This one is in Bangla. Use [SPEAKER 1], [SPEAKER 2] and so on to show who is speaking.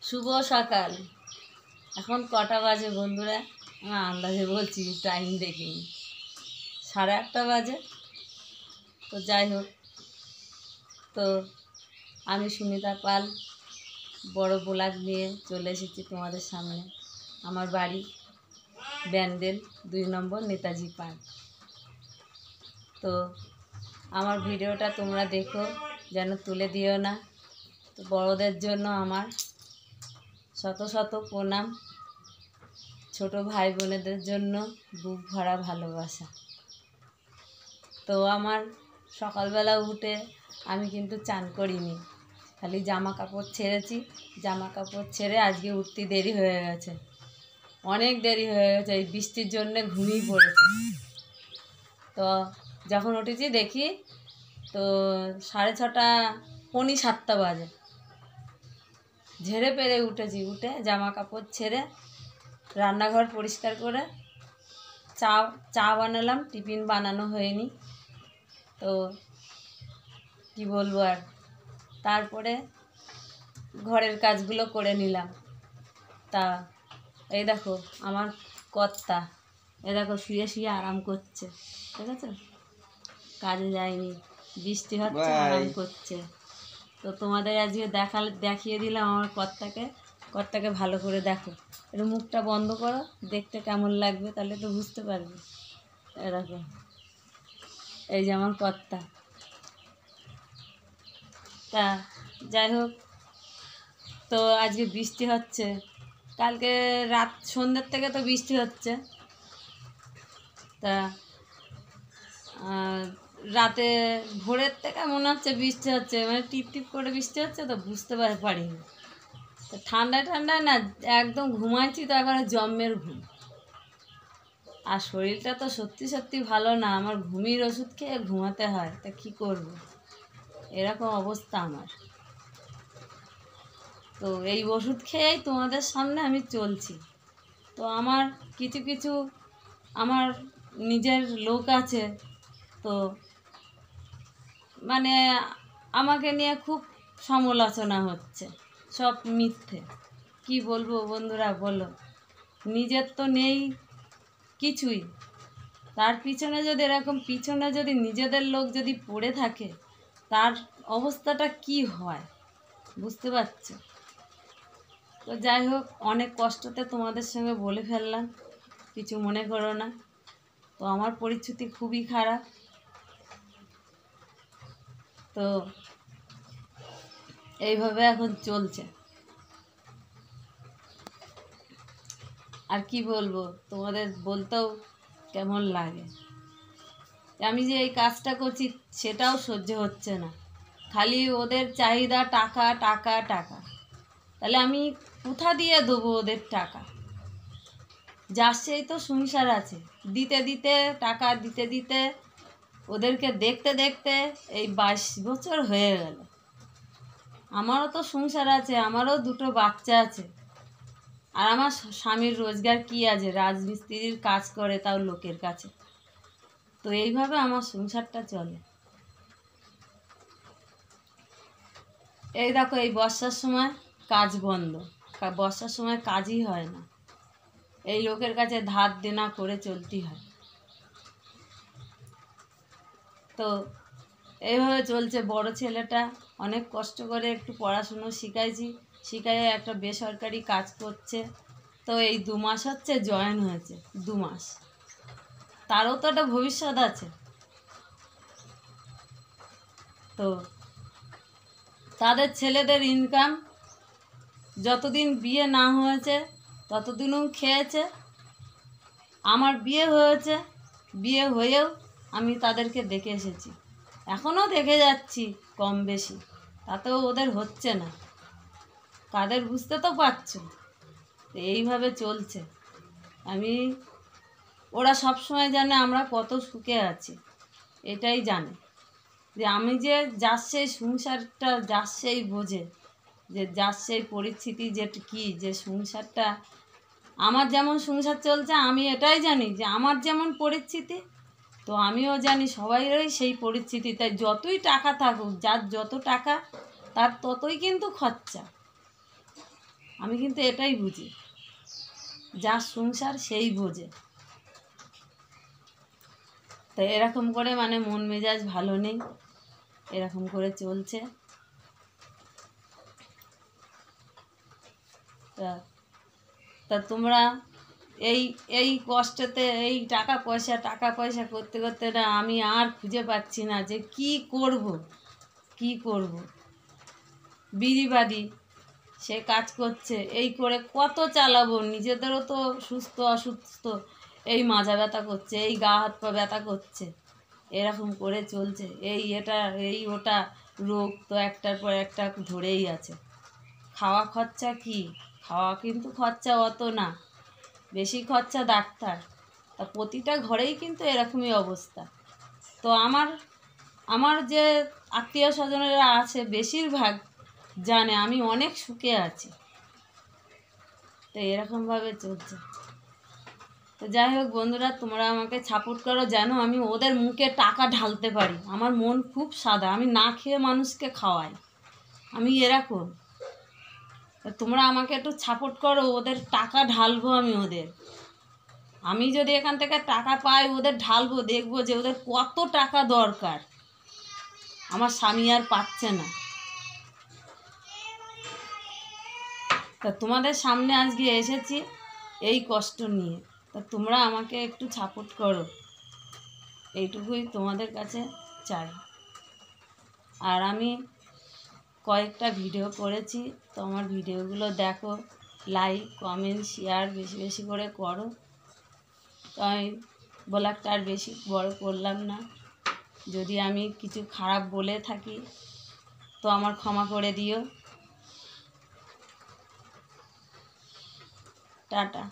[SPEAKER 1] শুভ সকাল। এখন কটা বাজে বন্ধুরা? আমি আন্দাজে বলছি, টাইম দেখিনি। 8:30 বাজে। তো যাই হোক, তো আমি সুমিতা পাল বড় ব্লগ নিয়ে চলে এসেছি তোমাদের সামনে। আমার বাড়ি ব্যান্ডেল 2 নম্বর নেতাজি পার্ক। তো আমার ভিডিওটা তোমরা দেখো, যেন তুলে দিও না। তো বড়দের জন্য আমার শত শত প্রণাম, ছোট ভাই বোনেদের জন্য বুক ভরা ভালোবাসা। তো আমার সকালবেলা উঠে আমি কিন্তু চান করিনি, খালি জামা কাপড় ছেড়েছি। জামা কাপড় ছেড়ে আজকে উঠতে দেরি হয়ে গেছে, অনেক দেরি হয়ে গেছে। এই বৃষ্টির জন্যে ঘুমিয়ে পড়েছি। তো যখন উঠেছি দেখি তো 6:30 পৌনে 7 বাজে। ঝেড়ে পেরে উঠেছি, উঠে জামা কাপড় ছেড়ে রান্নাঘর পরিষ্কার করে চা বানালাম। টিফিন বানানো হয়নি, তো কি বলবো আর। তারপরে ঘরের কাজগুলো করে নিলাম। তা এই দেখো আমার কর্তা, এই দেখো শুয়ে শুয়ে আরাম করছে, ঠিক আছে? কাজে যায়নি, বৃষ্টি হচ্ছে, আরাম করছে। তো তোমাদের আজকে দেখিয়ে দিলাম আমার কর্তাকে ভালো করে দেখো। একটু মুখটা বন্ধ করো, দেখতে কেমন লাগবে তাহলে তো বুঝতে পারবে। এরকম, এই যে আমার কর্তা। তা যাই হোক, তো আজকে বৃষ্টি হচ্ছে। কালকে সন্ধ্যের থেকে তো বৃষ্টি হচ্ছে। তা রাতে ভোরের থেকে মনে হচ্ছে বৃষ্টি হচ্ছে, মানে টিপ টিপ করে বৃষ্টি হচ্ছে, তো বুঝতে পারিনি। তো ঠান্ডায় না একদম ঘুমাইছি, তো একেবারে জম্মের ঘুম। আর শরীরটা তো সত্যি ভালো না, আমার ঘুমির ওষুধ খেয়ে ঘুমাতে হয়। তা কী করব, এরকম অবস্থা আমার। তো এই ওষুধ খেয়েই তোমাদের সামনে আমি চলছি। তো আমার কিছু আমার নিজের লোক আছে, তো মানে আমাকে নিয়ে খুব সমালোচনা হচ্ছে, সব মিথ্যে। কি বলবো বন্ধুরা, বলো? নিজের তো নেই কিছুই, তার পিছনে যদি এরকম যদি নিজেদের লোক যদি পড়ে থাকে, তার অবস্থাটা কি হয় বুঝতে পারছো? তো যাই হোক, অনেক কষ্টতে তোমাদের সঙ্গে বলে ফেললাম, কিছু মনে করো না। তো আমার পরিস্থিতি খুবই খারাপ। তো এইভাবে এখন চলছে। আর কি বলবো, তোমাদের বলতেও কেমন লাগে। আমি যে এই কাজটা করছি সেটাও সহ্য হচ্ছে না, খালি ওদের চাহিদা টাকা টাকা টাকা। তাহলে আমি কোথা দিয়ে দেবো ওদের টাকা? যার সেই তো সংসার আছে, দিতে টাকা দিতে ওদেরকে দেখতে এই 22 বছর হয়ে গেল। আমারও তো সংসার আছে, আমারও 2টো বাচ্চা আছে। আর আমার স্বামীর রোজগার কি আছে? রাজমিস্ত্রির কাজ করে, তাও লোকের কাছে। তো এইভাবে আমার সংসারটা চলে। এই দেখো, এই বর্ষার সময় কাজ বন্ধ, বর্ষার সময় কাজই হয় না। এই লোকের কাছে ধার দেনা করে চলতে হয়। তো এইভাবে চলছে। বড় ছেলেটা অনেক কষ্ট করে একটু পড়াশুনো শিখাইয়ে একটা বেসরকারি কাজ করছে। তো এই 2 মাস হচ্ছে জয়েন হয়েছে, 2 মাস। তারও তো একটা ভবিষ্যৎ আছে। তো তাদের ছেলেদের ইনকাম যতদিন বিয়ে না হয়েছে ততদিনও খেয়েছে। আমার বিয়ে হয়েছে, বিয়ে হয়েও আমি তাদেরকে দেখে এসেছি, এখনও দেখে যাচ্ছি কম বেশি, তাতেও ওদের হচ্ছে না। কাদের বুঝতে তো পারছো। এইভাবে চলছে। ওরা সব সময় জানে আমরা কত সুখে আছি, এটাই জানে। যে আমি যে যার সেই সংসারটা, যার সেই বোঝে, যে যার সেই পরিস্থিতি, যে সংসারটা আমার যেমন সংসার চলছে, আমি এটাই জানি যে আমার যেমন পরিস্থিতি, তো আমিও জানি সবাইরই সেই পরিস্থিতি। তাই যতই টাকা থাকুক, যার যত টাকা তার ততই কিন্তু খরচা। আমি কিন্তু এটাই বুঝি, যার সংসার সেই বোঝে। তো এরকম করে মানে মন মেজাজ ভালো নেই, এরকম করে চলছে। তা তোমরা এই এই কষ্টতে এই টাকা পয়সা করতে করতে না আমি আর খুঁজে পাচ্ছি না যে কি করব। বিড়ি বাদি সে কাজ করছে, এই করে কত চালাবো, নিজেদেরও তো সুস্থ অসুস্থ, এই মাজা ব্যথা করছে, এই গা হাত পা ব্যথা করছে, এরকম করে চলছে। এই ওটা রোগ তো একটার পর একটা ধরেই আছে। খাওয়া খরচা কি, খাওয়া কিন্তু খরচা অত না, বেশি খরচা ডাক্তার। তা প্রতিটা ঘরেই কিন্তু এরকমই অবস্থা। তো আমার যে আত্মীয় স্বজনেরা আছে বেশিরভাগ জানে আমি অনেক সুখে আছি। তো এরকমভাবে চলছে। তো যাই হোক বন্ধুরা, তোমরা আমাকে সাপোর্ট করো যেন আমি ওদের মুখে টাকা ঢালতে পারি। আমার মন খুব সাদা, আমি না খেয়ে মানুষকে খাওয়াই, আমি এরকম। তোমরা আমাকে একটু সাপোর্ট করো, ওদের টাকা ঢালবো আমি যদি এখান থেকে টাকা পাই ওদের ঢালবো, দেখবো যে ওদের কত টাকা দরকার, আমার স্বামী আর পাচ্ছে না। তা তোমাদের সামনে আজকে এসেছি এই কষ্ট নিয়ে। তা তোমরা আমাকে একটু সাপোর্ট করো, এইটুকুই তোমাদের কাছে চাই। আর আমি কয়েকটা ভিডিও করেছি, তো আমার ভিডিওগুলো দেখো, লাইক কমেন্ট শেয়ার বেশি বেশি করে করো। তো আমি ব্লগটা আর বেশি বড় করলাম না, যদি আমি কিছু খারাপ বলে থাকি তো আমার ক্ষমা করে দিও। টাটা।